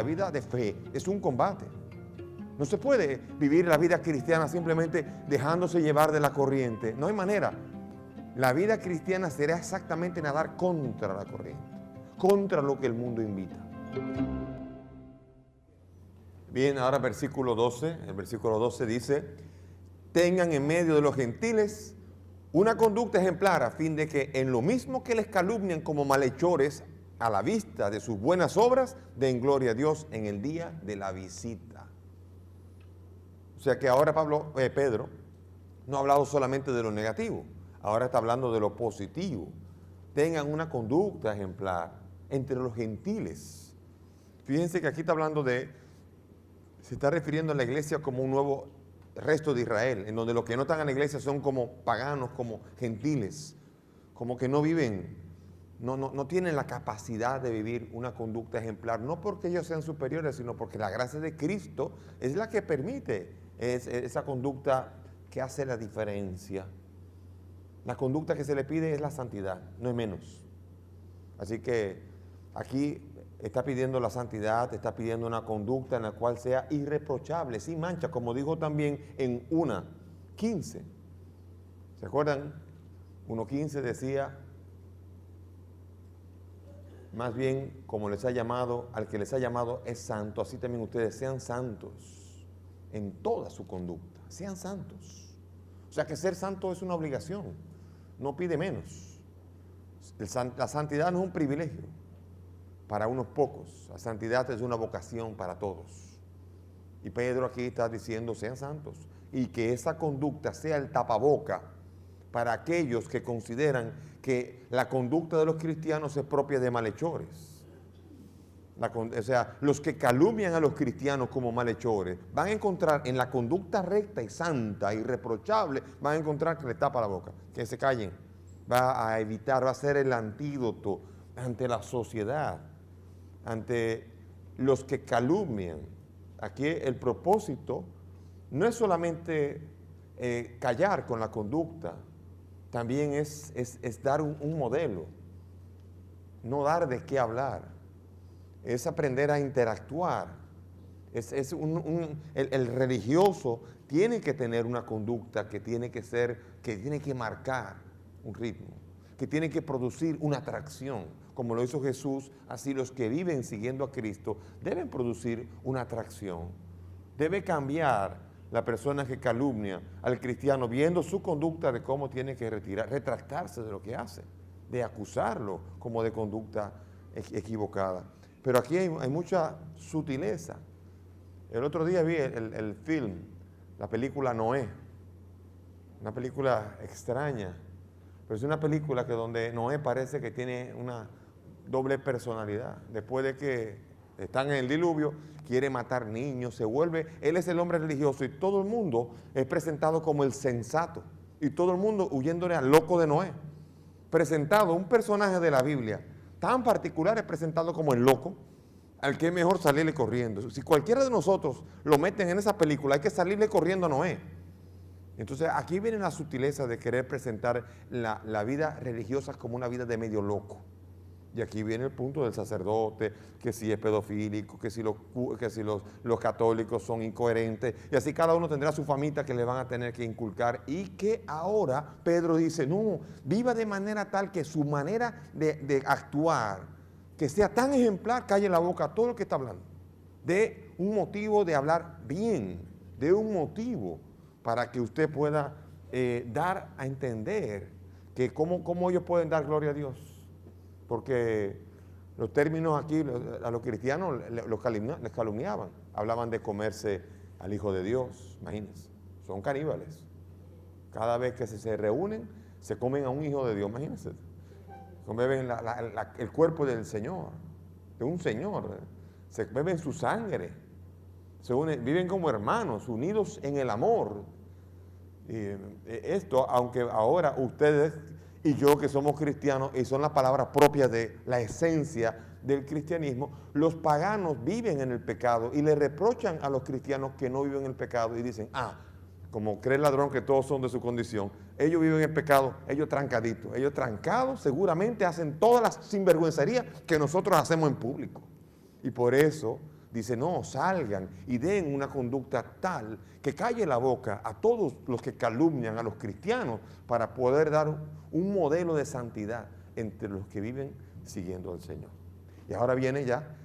vida de fe es un combate. No se puede vivir la vida cristiana simplemente dejándose llevar de la corriente. No hay manera. La vida cristiana será exactamente nadar contra la corriente, contra lo que el mundo invita. Bien, ahora versículo 12. El versículo 12 dice: tengan en medio de los gentiles una conducta ejemplar, a fin de que en lo mismo que les calumnian como malhechores, a la vista de sus buenas obras, den gloria a Dios en el día de la visita. O sea que ahora Pedro no ha hablado solamente de lo negativo, ahora está hablando de lo positivo. Tengan una conducta ejemplar entre los gentiles. Fíjense que aquí está hablando se está refiriendo a la iglesia como un nuevo resto de Israel, en donde los que no están en la iglesia son como paganos, como gentiles, como que no viven, no tienen la capacidad de vivir una conducta ejemplar, no porque ellos sean superiores, sino porque la gracia de Cristo es la que permite esa conducta que hace la diferencia. La conducta que se le pide es la santidad, no es menos. Así que aquí está pidiendo la santidad, está pidiendo una conducta en la cual sea irreprochable, sin mancha, como dijo también en 1:15. ¿Se acuerdan? 1:15 decía, más bien, como les ha llamado, al que les ha llamado es santo, así también ustedes sean santos en toda su conducta, sean santos. O sea que ser santo es una obligación, no pide menos. La santidad no es un privilegio para unos pocos, la santidad es una vocación para todos. Y Pedro aquí está diciendo, sean santos, y que esa conducta sea el tapaboca para aquellos que consideran que la conducta de los cristianos es propia de malhechores. O sea, los que calumnian a los cristianos como malhechores van a encontrar en la conducta recta y santa, irreprochable, van a encontrar que le tapa la boca, que se callen. Va a evitar, va a ser el antídoto ante la sociedad, ante los que calumnian. Aquí el propósito no es solamente callar con la conducta, también es dar un modelo, no dar de qué hablar, es aprender a interactuar. El religioso tiene que tener una conducta que tiene que marcar un ritmo, que tiene que producir una atracción. Como lo hizo Jesús, así los que viven siguiendo a Cristo deben producir una atracción. Debe cambiar la persona que calumnia al cristiano viendo su conducta de cómo tiene que retractarse de lo que hace, de acusarlo como de conducta equivocada. Pero aquí hay mucha sutileza. El otro día vi el film, la película Noé, una película extraña, pero es una película que donde Noé parece que tiene una doble personalidad. Después de que están en el diluvio, quiere matar niños, él es el hombre religioso y todo el mundo es presentado como el sensato y todo el mundo huyéndole al loco de Noé. Presentado un personaje de la Biblia tan particular, es presentado como el loco, al que es mejor salirle corriendo. Si cualquiera de nosotros lo meten en esa película, hay que salirle corriendo a Noé. Entonces aquí viene la sutileza de querer presentar la vida religiosa como una vida de medio loco. Y aquí viene el punto del sacerdote, que si es pedofílico, que si los católicos son incoherentes, y así cada uno tendrá su famita que le van a tener que inculcar, y que ahora Pedro dice, no, viva de manera tal que su manera de actuar, que sea tan ejemplar, calle la boca a todo lo que está hablando, de un motivo de hablar bien, de un motivo para que usted pueda dar a entender que cómo ellos pueden dar gloria a Dios. Porque los términos aquí, a los cristianos les calumniaban. Hablaban de comerse al Hijo de Dios, imagínense. Son caníbales. Cada vez que se reúnen, se comen a un Hijo de Dios, imagínense. Beben el cuerpo del Señor, de un Señor. Se beben su sangre. Viven como hermanos, unidos en el amor. Y esto, aunque ahora ustedes y yo que somos cristianos, y son las palabras propias de la esencia del cristianismo, los paganos viven en el pecado y le reprochan a los cristianos que no viven en el pecado y dicen, como cree el ladrón que todos son de su condición, ellos viven en el pecado, ellos trancados seguramente hacen todas las sinvergüencerías que nosotros hacemos en público. Y por eso dice, no, salgan y den una conducta tal que calle la boca a todos los que calumnian a los cristianos para poder dar un modelo de santidad entre los que viven siguiendo al Señor. Y ahora viene ya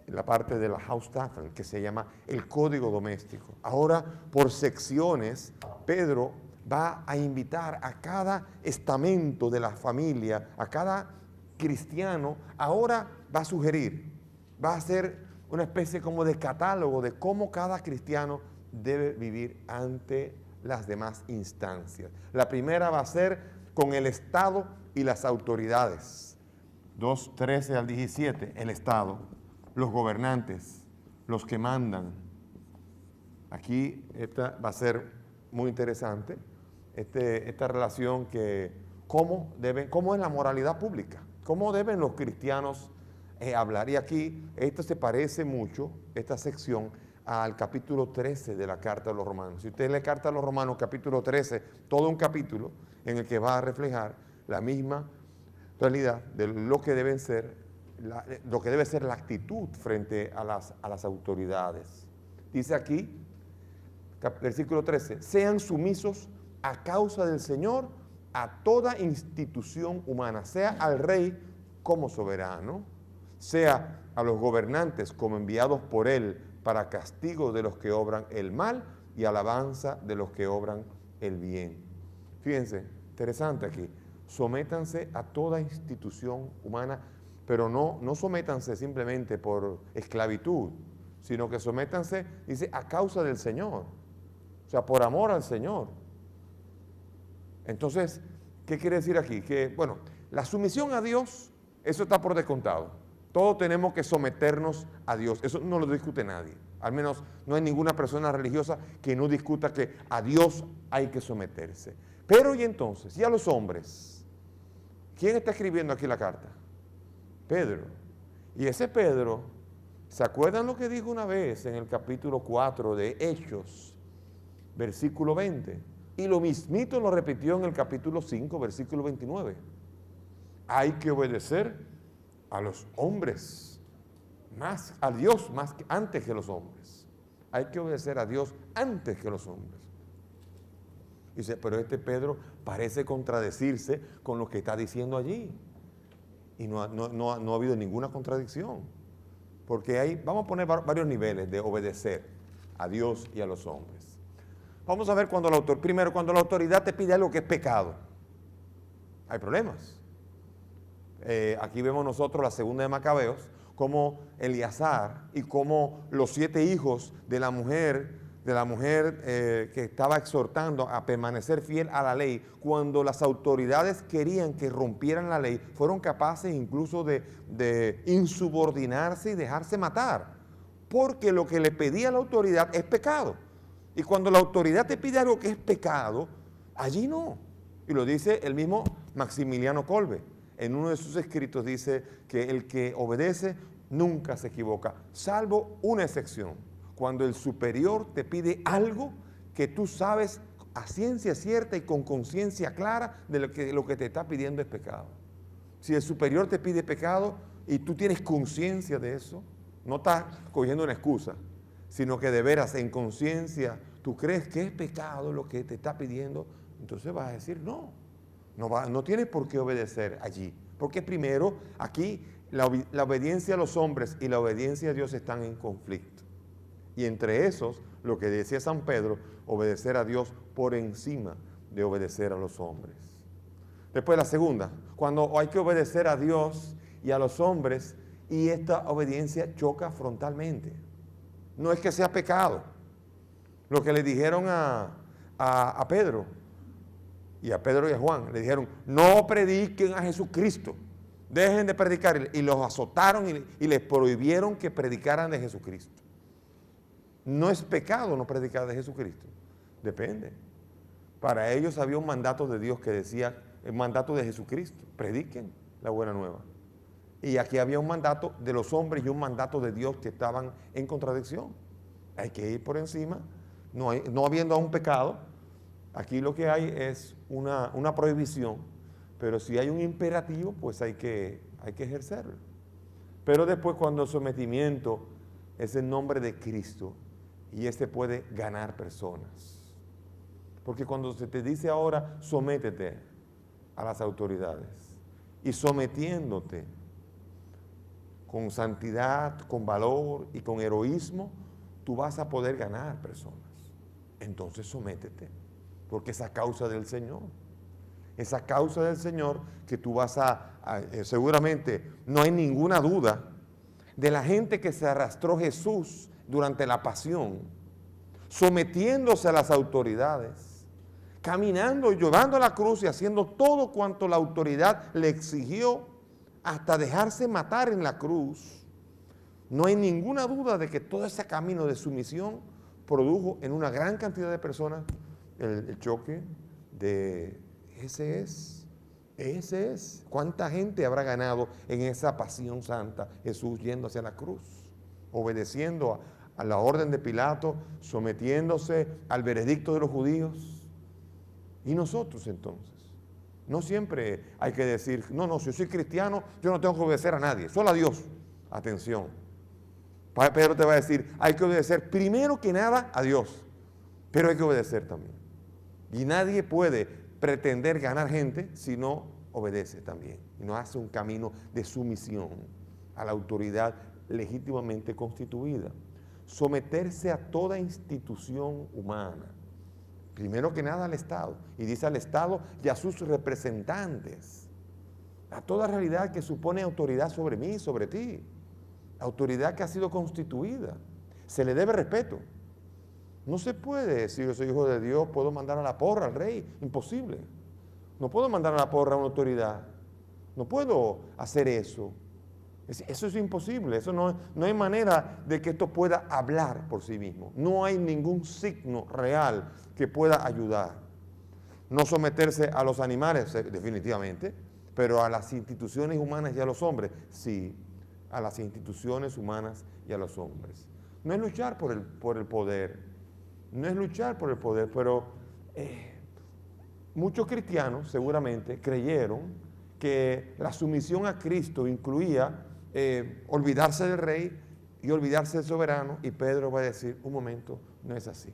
la parte de la Haustafeln, que se llama el código doméstico. Ahora, por secciones, Pedro va a invitar a cada estamento de la familia, a cada cristiano, ahora va a sugerir, va a hacer una especie como de catálogo de cómo cada cristiano debe vivir ante las demás instancias. La primera va a ser con el Estado y las autoridades. 2:13 al 17, el Estado, los gobernantes, los que mandan. Aquí esta va a ser muy interesante, esta relación que, cómo es la moralidad pública, cómo deben los cristianos hablar. Y aquí esto se parece mucho, esta sección, al capítulo 13 de la Carta a los Romanos. Si usted lee la Carta a los Romanos, capítulo 13, todo un capítulo en el que va a reflejar la misma realidad de lo que deben ser, lo que debe ser la actitud frente a las autoridades. Dice aquí, versículo 13, sean sumisos a causa del Señor a toda institución humana, sea al rey como soberano, sea a los gobernantes como enviados por él para castigo de los que obran el mal y alabanza de los que obran el bien. Fíjense, interesante aquí, sométanse a toda institución humana, pero no sométanse simplemente por esclavitud, sino que sométanse, dice, a causa del Señor, o sea, por amor al Señor. Entonces, ¿qué quiere decir aquí? Que, bueno, la sumisión a Dios, eso está por descontado. Todos tenemos que someternos a Dios. Eso no lo discute nadie. Al menos no hay ninguna persona religiosa que no discuta que a Dios hay que someterse. Pero y entonces, y a los hombres, ¿quién está escribiendo aquí la carta? Pedro. Y ese Pedro, ¿se acuerdan lo que dijo una vez en el capítulo 4 de Hechos, versículo 20? Y lo mismito lo repitió en el capítulo 5, versículo 29. Hay que obedecer a los hombres, más a Dios más que antes que los hombres. Hay que obedecer a Dios antes que los hombres. Dice, pero este Pedro parece contradecirse con lo que está diciendo allí. Y no ha habido ninguna contradicción. Porque vamos a poner varios niveles de obedecer a Dios y a los hombres. Vamos a ver primero, cuando la autoridad te pide algo que es pecado, hay problemas. Aquí vemos nosotros la segunda de Macabeos, como Eleazar y como los 7 hijos de la mujer que estaba exhortando a permanecer fiel a la ley, cuando las autoridades querían que rompieran la ley, fueron capaces incluso de insubordinarse y dejarse matar, porque lo que le pedía la autoridad es pecado. Y cuando la autoridad te pide algo que es pecado, allí no. Y lo dice el mismo Maximiliano Kolbe. En uno de sus escritos dice que el que obedece nunca se equivoca, salvo una excepción. Cuando el superior te pide algo que tú sabes a ciencia cierta y con conciencia clara de lo que te está pidiendo es pecado. Si el superior te pide pecado y tú tienes conciencia de eso, no estás cogiendo una excusa, sino que de veras en conciencia tú crees que es pecado lo que te está pidiendo, entonces vas a decir no tienes por qué obedecer allí. Porque primero, aquí la obediencia a los hombres y la obediencia a Dios están en conflicto. Y entre esos, lo que decía San Pedro, obedecer a Dios por encima de obedecer a los hombres. Después la segunda, cuando hay que obedecer a Dios y a los hombres y esta obediencia choca frontalmente. No es que sea pecado. Lo que le dijeron a Pedro y a Juan, le dijeron, no prediquen a Jesucristo, dejen de predicar. Y los azotaron y les prohibieron que predicaran de Jesucristo. No es pecado no predicar de Jesucristo, depende. Para ellos había un mandato de Dios que decía, el mandato de Jesucristo, prediquen la buena nueva. Y aquí había un mandato de los hombres y un mandato de Dios que estaban en contradicción. Hay que ir por encima, no habiendo aún pecado. Aquí lo que hay es una prohibición, pero si hay un imperativo, pues hay que ejercerlo. Pero después, cuando el sometimiento es el nombre de Cristo y este puede ganar personas. Porque cuando se te dice ahora, sométete a las autoridades y sometiéndote con santidad, con valor y con heroísmo, tú vas a poder ganar personas. Entonces sométete, porque es a causa del Señor. Es a causa del Señor que tú vas seguramente no hay ninguna duda de la gente que se arrastró Jesús durante la pasión, sometiéndose a las autoridades, caminando y llevando la cruz y haciendo todo cuanto la autoridad le exigió hasta dejarse matar en la cruz. No hay ninguna duda de que todo ese camino de sumisión produjo en una gran cantidad de personas el choque de ese es. ¿Cuánta gente habrá ganado en esa pasión santa? Jesús yendo hacia la cruz, obedeciendo a la orden de Pilato, sometiéndose al veredicto de los judíos. ¿Y nosotros entonces? No siempre hay que decir, no, si yo soy cristiano, yo no tengo que obedecer a nadie, solo a Dios. Atención. Pedro te va a decir, hay que obedecer primero que nada a Dios, pero hay que obedecer también. Y nadie puede pretender ganar gente si no obedece también, y no hace un camino de sumisión a la autoridad legítimamente constituida. Someterse a toda institución humana, primero que nada al Estado, y dice al Estado y a sus representantes, a toda realidad que supone autoridad sobre mí, sobre ti, autoridad que ha sido constituida, se le debe respeto. No se puede decir, yo soy hijo de Dios, puedo mandar a la porra al rey, imposible. No puedo mandar a la porra a una autoridad, no puedo hacer eso. Eso es imposible, eso no hay manera de que esto pueda hablar por sí mismo. No hay ningún signo real que pueda ayudar. No someterse a los animales, definitivamente, pero a las instituciones humanas y a los hombres, sí, a las instituciones humanas y a los hombres. No es luchar por el poder, no es luchar por el poder, pero muchos cristianos seguramente creyeron que la sumisión a Cristo incluía olvidarse del rey y olvidarse del soberano, y Pedro va a decir, un momento, no es así.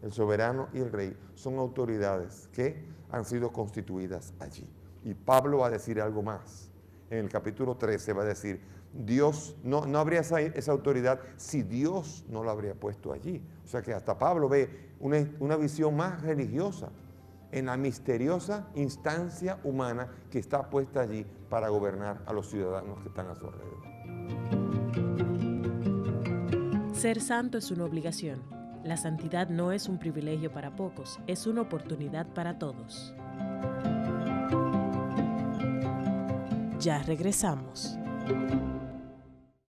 El soberano y el rey son autoridades que han sido constituidas allí. Y Pablo va a decir algo más. En el capítulo 13 va a decir, Dios, no habría esa autoridad si Dios no lo habría puesto allí. O sea que hasta Pablo ve una visión más religiosa en la misteriosa instancia humana que está puesta allí para gobernar a los ciudadanos que están a su alrededor. Ser santo es una obligación. La santidad no es un privilegio para pocos, es una oportunidad para todos. Ya regresamos.